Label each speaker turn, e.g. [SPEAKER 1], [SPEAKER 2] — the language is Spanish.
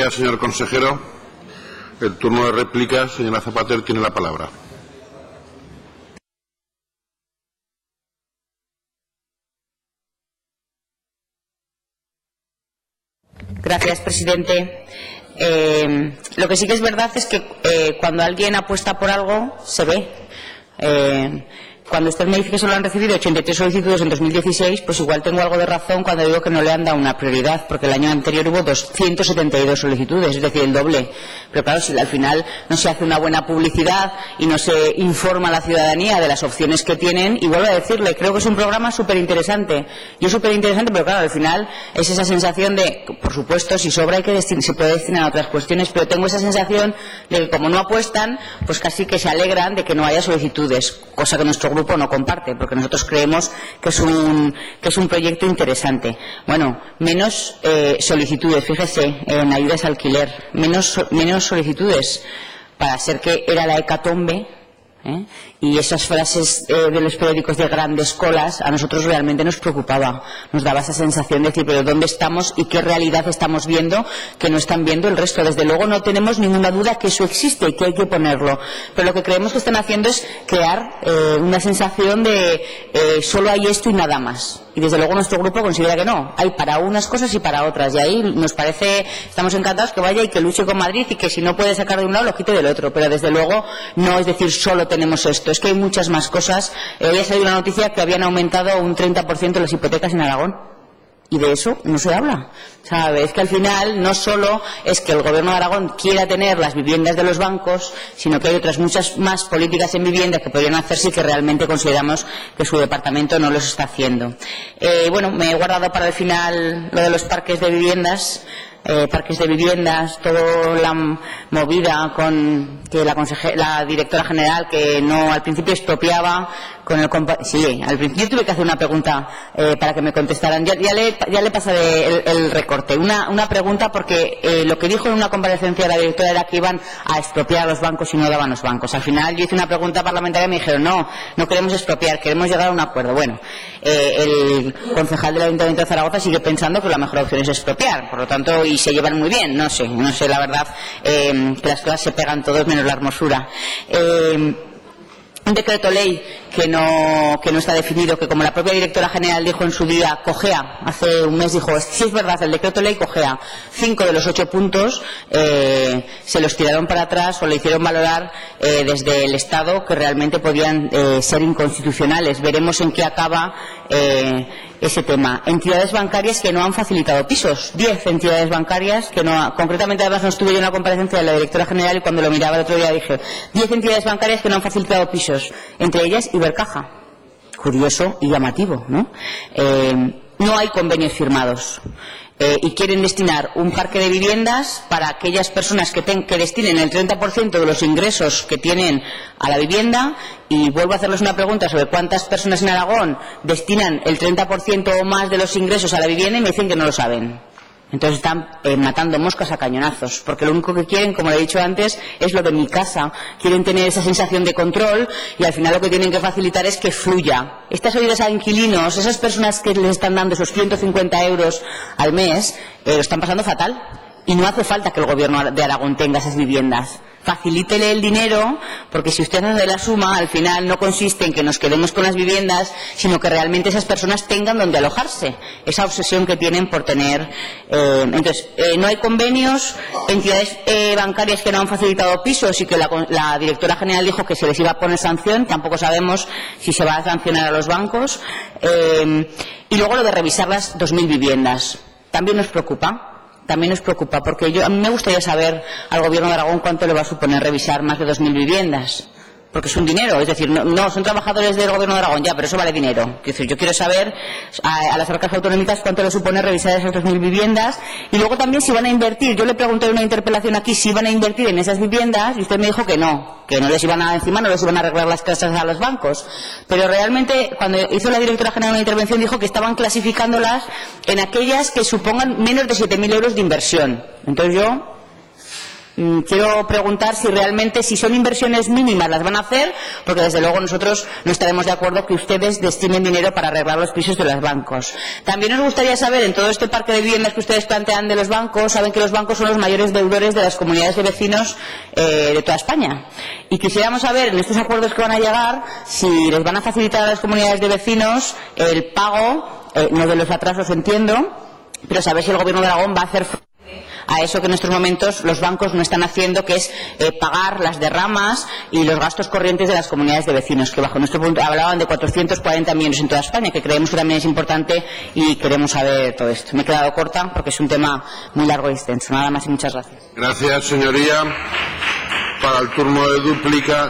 [SPEAKER 1] Gracias, señor consejero. El turno de réplica, señora Zapater, tiene la palabra.
[SPEAKER 2] Gracias, presidente. Lo que sí que es verdad es que cuando alguien apuesta por algo, se ve. Cuando usted me dice que solo han recibido 83 solicitudes en 2016, pues igual tengo algo de razón cuando digo que no le han dado una prioridad, porque el año anterior hubo 272 solicitudes, es decir, el doble. Pero claro, si al final no se hace una buena publicidad y no se informa a la ciudadanía de las opciones que tienen, y vuelvo a decirle, creo que es un programa súper interesante. Y es súper interesante, pero claro, al final es esa sensación de, por supuesto, si sobra se puede destinar a otras cuestiones, pero tengo esa sensación de que como no apuestan, pues casi que se alegran de que no haya solicitudes, cosa que nuestro grupo no comparte, porque nosotros creemos que es un proyecto interesante. Bueno, menos solicitudes, fíjese, en ayudas al alquiler, menos solicitudes, para ser que era la hecatombe, y esas frases de los periódicos de grandes colas a nosotros realmente nos preocupaba, nos daba esa sensación de decir, pero ¿dónde estamos y qué realidad estamos viendo que no están viendo el resto? Desde luego no tenemos ninguna duda que eso existe y que hay que ponerlo, pero lo que creemos que están haciendo es crear una sensación de solo hay esto y nada más, y desde luego nuestro grupo considera que no, hay para unas cosas y para otras, y ahí nos parece, estamos encantados que vaya y que luche con Madrid y que si no puede sacar de un lado lo quite del otro, pero desde luego no es decir solo tenemos esto, es que hay muchas más cosas. Hoy ha salido una noticia que habían aumentado un 30% las hipotecas en Aragón, y de eso no se habla. ¿Sabe? Es que al final no solo es que el Gobierno de Aragón quiera tener las viviendas de los bancos, sino que hay otras muchas más políticas en vivienda que podrían hacerse y que realmente consideramos que su departamento no los está haciendo. Bueno, me he guardado para el final lo de los parques de viviendas. Toda la movida con que la directora general, que no al principio expropiaba con el sí, al principio tuve que hacer una pregunta para que me contestaran. Ya le pasaré el recorte. Una pregunta, porque lo que dijo en una comparecencia de la directora era que iban a expropiar los bancos y no daban los bancos. Al final yo hice una pregunta parlamentaria y me dijeron no queremos expropiar, queremos llegar a un acuerdo. Bueno, el concejal del Ayuntamiento de Zaragoza sigue pensando que la mejor opción es expropiar, por lo tanto, y se llevan muy bien, no sé la verdad, que las cosas se pegan todos menos la hermosura. Un decreto ley que no está definido, que como la propia directora general dijo en su día, cojea, hace un mes dijo, sí es verdad, el decreto ley cojea, 5 de los 8 puntos se los tiraron para atrás o le hicieron valorar desde el Estado que realmente podían ser inconstitucionales. Veremos en qué acaba ese tema. Entidades bancarias que no han facilitado pisos, 10 entidades bancarias que no, concretamente además no estuve yo en la comparecencia de la directora general y cuando lo miraba el otro día dije, 10 entidades bancarias que no han facilitado pisos, entre ellas Ibercaja. Curioso y llamativo, ¿no? No hay convenios firmados. Y quieren destinar un parque de viviendas para aquellas personas que destinen el 30% de los ingresos que tienen a la vivienda, y vuelvo a hacerles una pregunta sobre cuántas personas en Aragón destinan el 30% o más de los ingresos a la vivienda y me dicen que no lo saben. Entonces están matando moscas a cañonazos, porque lo único que quieren, como le he dicho antes, es lo de mi casa. Quieren tener esa sensación de control y al final lo que tienen que facilitar es que fluya. Estas ayudas a inquilinos, esas personas que les están dando esos 150 euros al mes, lo están pasando fatal. Y no hace falta que el Gobierno de Aragón tenga esas viviendas. Facilítele el dinero, porque si usted hace la suma, al final no consiste en que nos quedemos con las viviendas, sino que realmente esas personas tengan donde alojarse. Esa obsesión que tienen por tener. Entonces, no hay convenios, entidades bancarias que no han facilitado pisos y que la directora general dijo que se les iba a poner sanción, tampoco sabemos si se va a sancionar a los bancos. Y luego lo de revisar las 2.000 viviendas. También nos preocupa. Porque a mí me gustaría saber al Gobierno de Aragón cuánto le va a suponer revisar más de 2.000 viviendas. Porque es un dinero, es decir, no son trabajadores del Gobierno de Aragón, ya, pero eso vale dinero. Es decir, yo quiero saber a las arcas autonómicas cuánto le supone revisar esas 2.000 viviendas, y luego también si van a invertir. Yo le pregunté en una interpelación aquí si iban a invertir en esas viviendas y usted me dijo que no les iban a encima, no les iban a arreglar las casas a los bancos. Pero realmente, cuando hizo la directora general una intervención, dijo que estaban clasificándolas en aquellas que supongan menos de 7.000 euros de inversión. Entonces yo quiero preguntar si realmente, si son inversiones mínimas, las van a hacer, porque desde luego nosotros no estaremos de acuerdo que ustedes destinen dinero para arreglar los pisos de los bancos. También nos gustaría saber, en todo este parque de viviendas que ustedes plantean de los bancos, saben que los bancos son los mayores deudores de las comunidades de vecinos de toda España. Y quisiéramos saber, en estos acuerdos que van a llegar, si les van a facilitar a las comunidades de vecinos el pago, no de los atrasos, entiendo, pero saber si el Gobierno de Aragón va a hacer a eso que en estos momentos los bancos no están haciendo, que es pagar las derramas y los gastos corrientes de las comunidades de vecinos, que bajo nuestro punto hablaban de 440 millones en toda España, que creemos que también es importante y queremos saber todo esto. Me he quedado corta porque es un tema muy largo y extenso. Nada más y muchas gracias.
[SPEAKER 1] Gracias, señoría. Para el turno de dúplica.